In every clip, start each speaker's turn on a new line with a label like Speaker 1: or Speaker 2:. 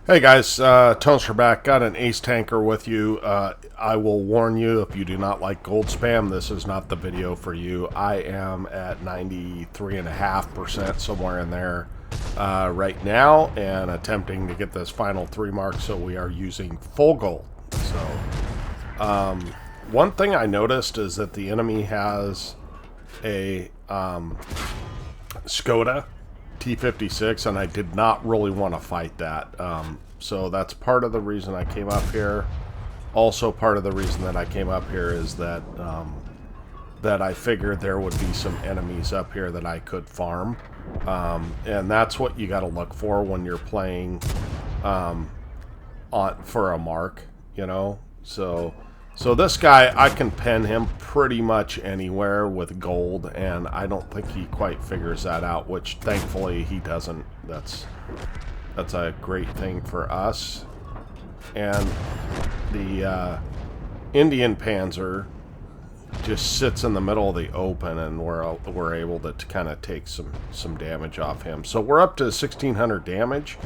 Speaker 1: Hey guys, Toaster back. Got an ace tanker with you. I will warn you, if you do not like gold spam, this is not the video for you. I am at 93.5%, somewhere in there right now, and attempting to get this final 3 mark, so we are using full gold. So, one thing I noticed is that the enemy has a Skoda T26, and I did not really want to fight that. So that's part of the reason I came up here. Also, part of the reason that I came up here is that that I figured there would be some enemies up here that I could farm, and that's what you got to look for when you're playing for a mark, you know. So this guy, I can pen him pretty much anywhere with gold, and I don't think he quite figures that out, which thankfully he doesn't. That's a great thing for us. And the Indian Panzer just sits in the middle of the open, and we're able to kind of take some damage off him. So we're up to 1,600 damage.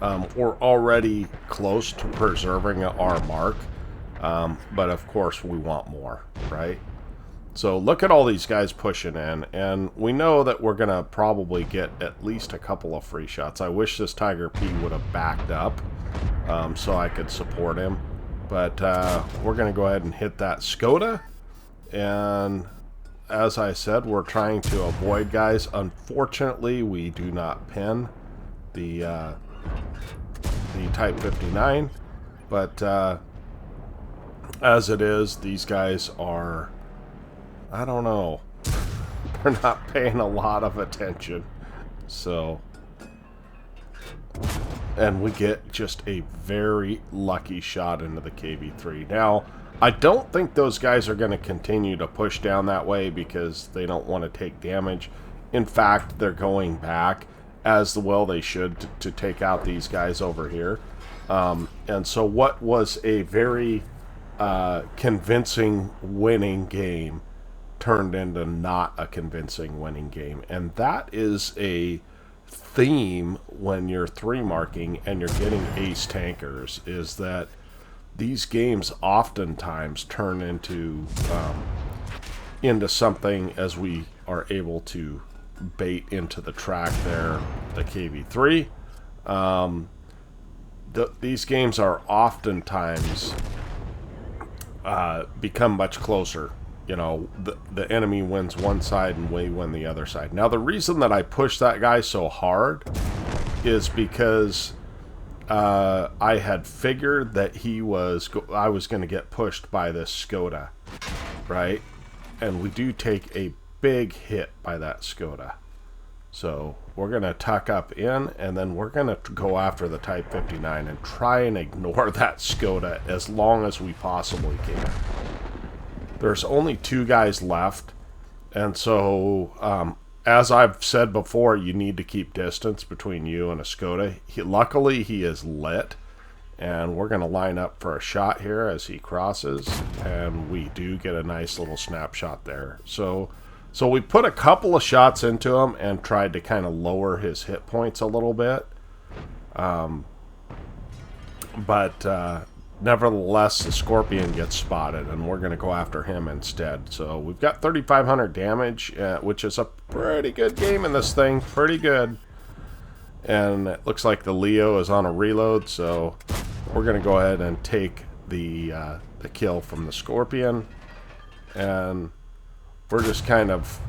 Speaker 1: We're already close to preserving our mark. But of course we want more, right? So look at all these guys pushing in, and we know that we're gonna probably get at least a couple of free shots. I wish this Tiger P would have backed up so I could support him, but we're gonna go ahead and hit that Skoda. And as I said, we're trying to avoid guys. Unfortunately, we do not pin the Type 59, but as it is, these guys are, I don't know, they're not paying a lot of attention. So, and we get just a very lucky shot into the KV3. Now, I don't think those guys are going to continue to push down that way because they don't want to take damage. In fact, they're going back, as well they should, to take out these guys over here. And so what was a very convincing winning game turned into not a convincing winning game, and that is a theme when you're 3 marking and you're getting ace tankers, is that these games oftentimes turn into something as we are able to bait into the track there, the KV3. These games are oftentimes become much closer. You know, the enemy wins one side and we win the other side. Now, the reason that I pushed that guy so hard is because I had figured that I was going to get pushed by this Skoda, right? And we do take a big hit by that Skoda. So we're going to tuck up in, and then we're going to go after the Type 59 and try and ignore that Skoda as long as we possibly can. There's only 2 guys left, and so as I've said before, you need to keep distance between you and a Skoda. Luckily, he is lit, and we're going to line up for a shot here as he crosses, and we do get a nice little snapshot there. So we put a couple of shots into him and tried to kind of lower his hit points a little bit. But nevertheless, the Scorpion gets spotted, and we're going to go after him instead. So we've got 3,500 damage, which is a pretty good game in this thing. Pretty good. And it looks like the Leo is on a reload, so we're going to go ahead and take the kill from the Scorpion. And we're just kind of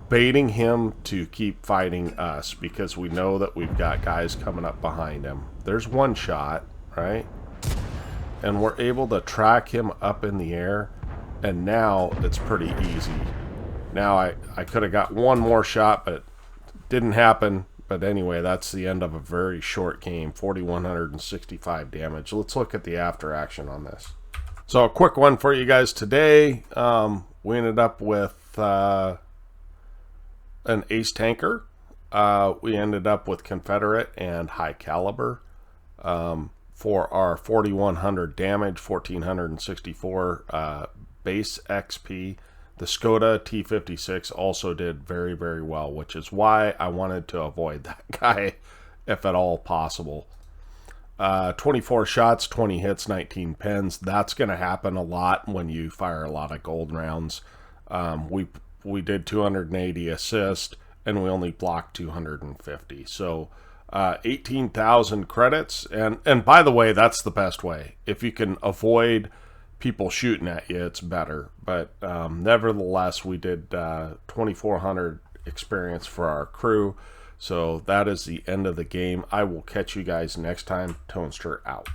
Speaker 1: baiting him to keep fighting us because we know that we've got guys coming up behind him. There's one shot, right? And we're able to track him up in the air, and now it's pretty easy. Now I could have got one more shot, but it didn't happen. But anyway, that's the end of a very short game. 4,165 damage. Let's look at the after action on this. So a quick one for you guys today. We ended up with an ace tanker. We ended up with Confederate and high caliber for our 4,100 damage, 1,464 base XP. The Skoda T26 also did very, very well, which is why I wanted to avoid that guy if at all possible. 24 shots, 20 hits, 19 pins. That's going to happen a lot when you fire a lot of gold rounds. We did 280 assists, and we only blocked 250. So 18,000 credits. And by the way, that's the best way. If you can avoid people shooting at you, it's better. But nevertheless, we did 2,400 experience for our crew. So that is the end of the game. I will catch you guys next time. Tonester out.